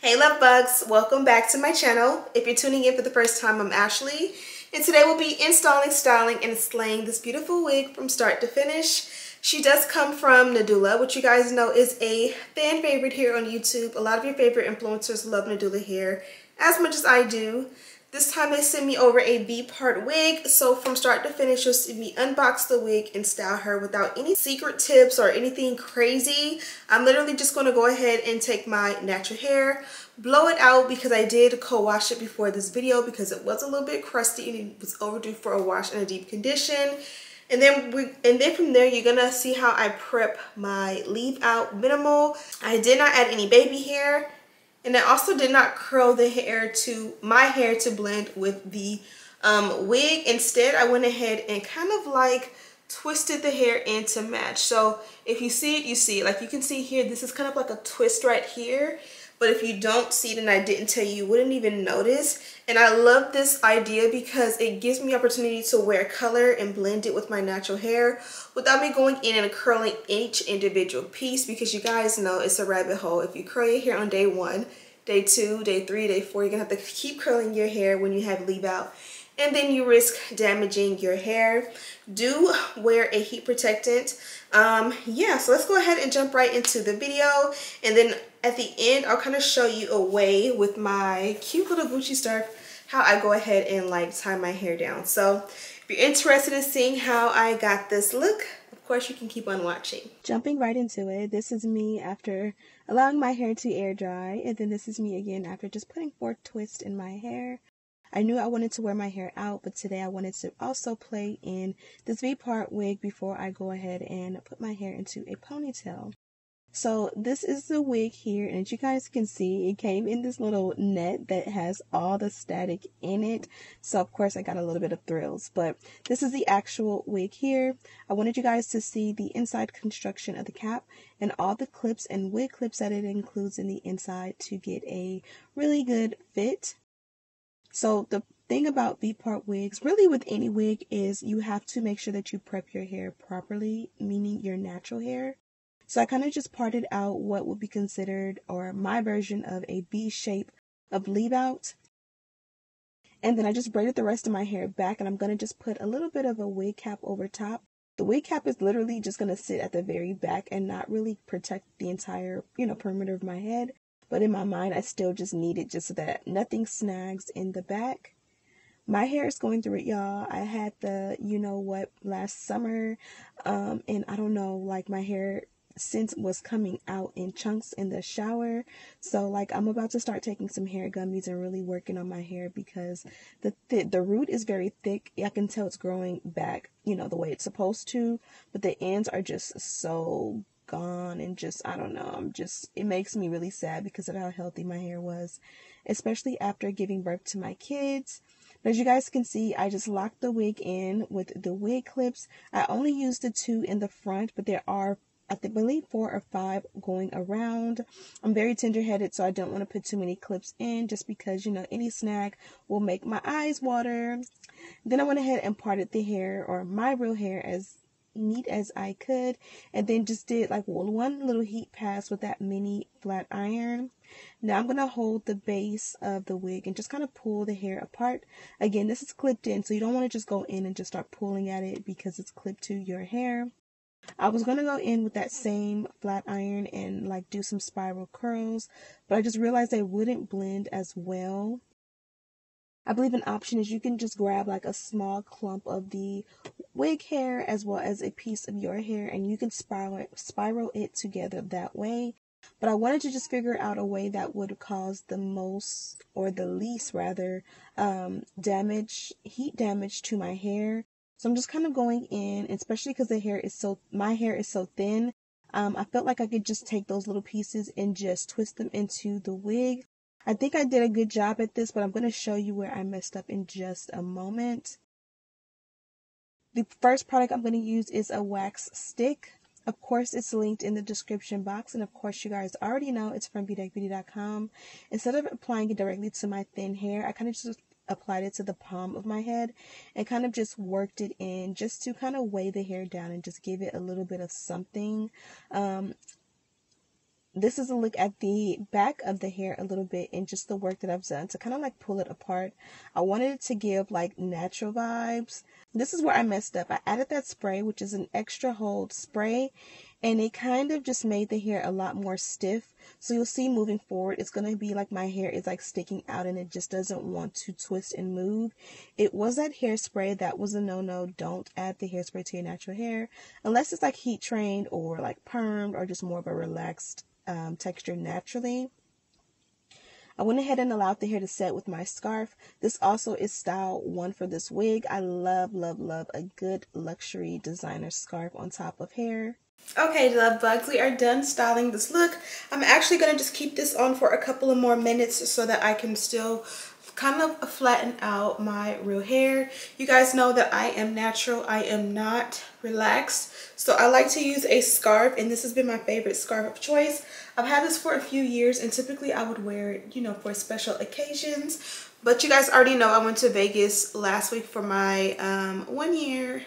Hey love bugs, welcome back to my channel. If you're tuning in for the first time, I'm Ashley, and today we'll be installing, styling, and slaying this beautiful wig from start to finish. She does come from Nadula, which you guys know is a fan favorite here on YouTube. A lot of your favorite influencers love Nadula hair as much as I do. This time they sent me over a V-part wig, so from start to finish you'll see me unbox the wig and style her without any secret tips or anything crazy. I'm literally just going to go ahead and take my natural hair, blow it out because I did co-wash it before this video because it was a little bit crusty and it was overdue for a wash in a deep condition. And then from there you're gonna see how I prep my leave out minimal. I did not add any baby hair. And I also did not curl the hair my hair to blend with the wig. Instead, I went ahead and kind of like twisted the hair in to match. So if you see it, you see it. Like you can see here, this is kind of like a twist right here. But if you don't see it and I didn't tell you, you wouldn't even notice. And I love this idea because it gives me opportunity to wear color and blend it with my natural hair without me going in and curling each individual piece, because you guys know it's a rabbit hole. If you curl your hair on day 1, day 2, day 3, day 4, you're gonna have to keep curling your hair when you have leave out, and then you risk damaging your hair. Do wear a heat protectant. Yeah, so let's go ahead and jump right into the video, and then at the end I'll kind of show you a way with my cute little Gucci scarf how I go ahead and like tie my hair down. So if you're interested in seeing how I got this look, of course you can keep on watching. Jumping right into it, this is me after allowing my hair to air dry, and then this is me again after just putting 4 twists in my hair. I knew I wanted to wear my hair out, but today I wanted to also play in this V-part wig before I go ahead and put my hair into a ponytail. So this is the wig here, and as you guys can see, it came in this little net that has all the static in it. So of course I got a little bit of thrills, but this is the actual wig here. I wanted you guys to see the inside construction of the cap and all the clips and wig clips that it includes in the inside to get a really good fit. So the thing about V-part wigs, really with any wig, is you have to make sure that you prep your hair properly, meaning your natural hair. So I kind of just parted out what would be considered, or my version of, a V shape of leave out. And then I just braided the rest of my hair back, and I'm going to just put a little bit of a wig cap over top. The wig cap is literally just going to sit at the very back and not really protect the entire, perimeter of my head. But in my mind, I still just need it just so that nothing snags in the back. My hair is going through it, y'all. I had the, last summer, and I don't know, like my hair since was coming out in chunks in the shower. So like I'm about to start taking some hair gummies and really working on my hair because the root is very thick. I can tell it's growing back, the way it's supposed to, but the ends are just so gone, and just, I don't know, it makes me really sad because of how healthy my hair was, especially after giving birth to my kids. But as you guys can see, I just locked the wig in with the wig clips. I only used the 2 in the front, but there are, I believe, 4 or 5 going around. I'm very tender-headed, so I don't want to put too many clips in just because, any snag will make my eyes water. Then I went ahead and parted the hair, or my real hair, as neat as I could, and then just did like one little heat pass with that mini flat iron. Now I'm going to hold the base of the wig and just kind of pull the hair apart. Again, this is clipped in, so you don't want to just go in and just start pulling at it because it's clipped to your hair. I was going to go in with that same flat iron and like do some spiral curls, but I just realized they wouldn't blend as well. I believe an option is you can just grab like a small clump of the wig hair as well as a piece of your hair, and you can spiral it together that way. But I wanted to just figure out a way that would cause the most, or the least rather, heat damage to my hair. So I'm just kind of going in, especially because my hair is so thin. I felt like I could just take those little pieces and just twist them into the wig. I think I did a good job at this, but I'm going to show you where I messed up in just a moment. The first product I'm going to use is a wax stick. Of course, it's linked in the description box, and of course, you guys already know it's from BedeckBeauty.com. Instead of applying it directly to my thin hair, I kind of just applied it to the palm of my head and kind of just worked it in just to kind of weigh the hair down and just give it a little bit of something. this is a look at the back of the hair a little bit and just the work that I've done to kind of like pull it apart. I wanted it to give like natural vibes. This is where I messed up. I added that spray, which is an extra hold spray, and it kind of just made the hair a lot more stiff. So you'll see moving forward, it's going to be like my hair is like sticking out and it just doesn't want to twist and move. It was that hairspray that was a no-no. Don't add the hairspray to your natural hair unless it's like heat trained or like permed or just more of a relaxed texture naturally. I went ahead and allowed the hair to set with my scarf. This also is style 1 for this wig. I love, love, love a good luxury designer scarf on top of hair. Okay, love bugs, we are done styling this look. I'm actually going to just keep this on for a couple of more minutes so that I can still kind of flatten out my real hair. You guys know that I am natural. I am not relaxed. So I like to use a scarf, and this has been my favorite scarf of choice. I've had this for a few years, and typically I would wear it, you know, for special occasions. But you guys already know I went to Vegas last week for my 1 year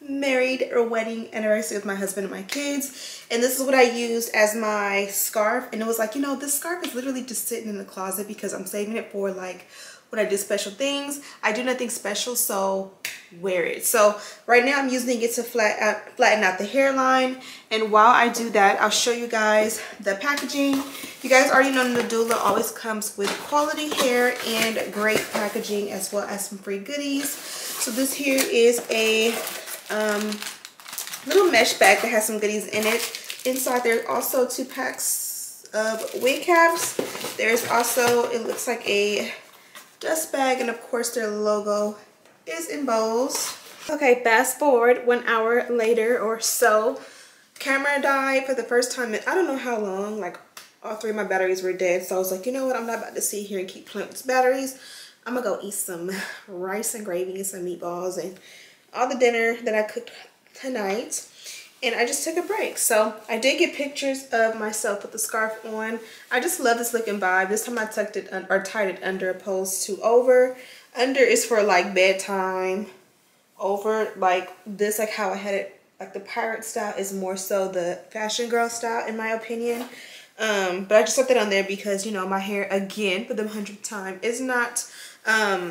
married or wedding anniversary with my husband and my kids, and this is what I used as my scarf. And it was like, you know, this scarf is literally just sitting in the closet because I'm saving it for like when I do special things. I do nothing special, so wear it. So right now I'm using it to flatten out the hairline, and while I do that, I'll show you guys the packaging. You guys already know Nadula always comes with quality hair and great packaging as well as some free goodies. So this here is a little mesh bag that has some goodies in it. Inside there's also 2 packs of wig caps. There's also, it looks like a dust bag, and of course their logo is in bows. Okay, fast forward 1 hour later or so. Camera died for the first time in I don't know how long. Like all 3 of my batteries were dead, so I was like, you know what, I'm not about to sit here and keep playing with batteries. I'm gonna go eat some rice and gravy and some meatballs and all the dinner that I cooked tonight, and I just took a break. So I did get pictures of myself with the scarf on. I just love this look and vibe. This time I tucked it or tied it under opposed to over. Under is for like bedtime. Over like this, like how I had it, like the pirate style is more so the fashion girl style in my opinion. But I just left it on there because, you know, my hair, again for the 100th time, is not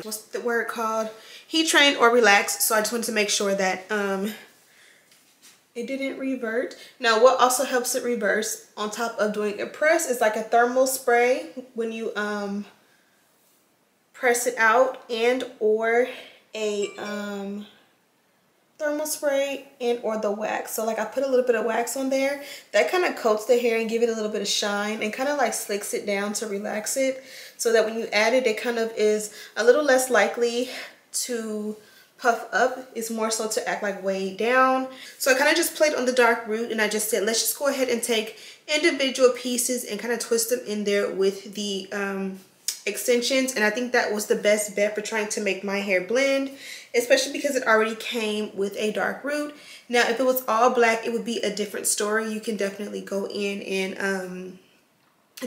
what's the word called, heat trained or relaxed. So I just wanted to make sure that it didn't revert. Now what also helps it reverse on top of doing a press is like a thermal spray when you press it out, and or a thermal spray and or the wax. So like I put a little bit of wax on there that kind of coats the hair and give it a little bit of shine and kind of like slicks it down to relax it, so that when you add it, it kind of is a little less likely to puff up. It's more so to act like way down. So I kind of just played on the dark root, and I just said, let's just go ahead and take individual pieces and kind of twist them in there with the extensions. And I think that was the best bet for trying to make my hair blend, especially because it already came with a dark root. Now if it was all black, it would be a different story. You can definitely go in and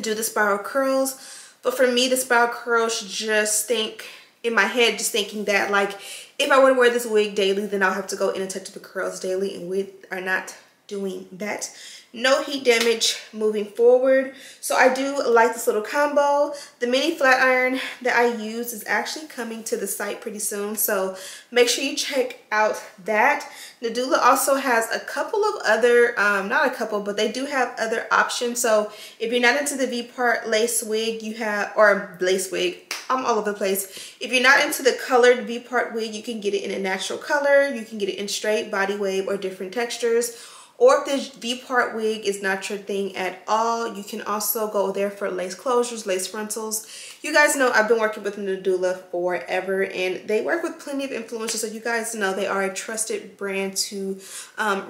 do the spiral curls, but for me the spiral curls just think in my head, just thinking that like if I were to wear this wig daily, then I'll have to go in and touch the curls daily, and we are not doing that. No heat damage moving forward. So I do like this little combo. The mini flat iron that I use is actually coming to the site pretty soon, so make sure you check out that. Nadula also has a couple of other, not a couple, but they do have other options. So if you're not into the V-part lace wig, you have, or lace wig, I'm all over the place. If you're not into the colored V-part wig, you can get it in a natural color. You can get it in straight, body wave, or different textures. Or if the V-part wig is not your thing at all, you can also go there for lace closures, lace frontals. You guys know I've been working with Nadula forever, and they work with plenty of influencers, so you guys know they are a trusted brand to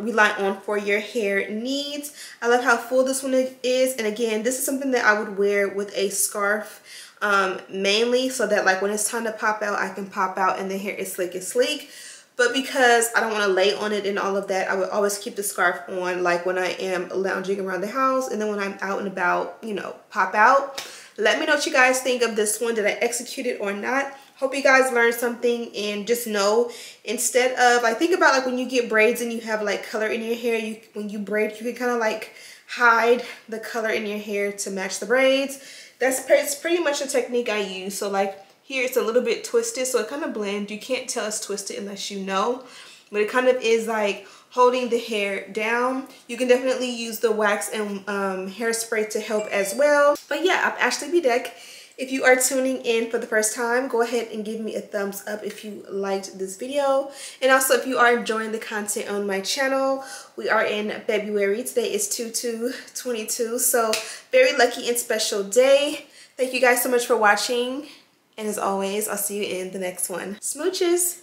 rely on for your hair needs. I love how full this one is, and again, this is something that I would wear with a scarf mainly, so that like when it's time to pop out, I can pop out and the hair is slick and sleek. But because I don't want to lay on it and all of that, I would always keep the scarf on like when I am lounging around the house, and then when I'm out and about, you know, pop out. Let me know what you guys think of this one. Did I execute it or not? Hope you guys learned something, and just know, instead of, like, think about like when you get braids and you have like color in your hair, when you braid, you can kind of like hide the color in your hair to match the braids. That's pretty much the technique I use. So like here it's a little bit twisted, so it kind of blends. You can't tell it's twisted unless you know, but it kind of is like holding the hair down. You can definitely use the wax and hairspray to help as well. But yeah, I'm Ashley Bedeck. If you are tuning in for the first time, go ahead and give me a thumbs up if you liked this video. And also if you are enjoying the content on my channel, we are in February. Today is 2/2/22, so very lucky and special day. Thank you guys so much for watching. And as always, I'll see you in the next one. Smooches!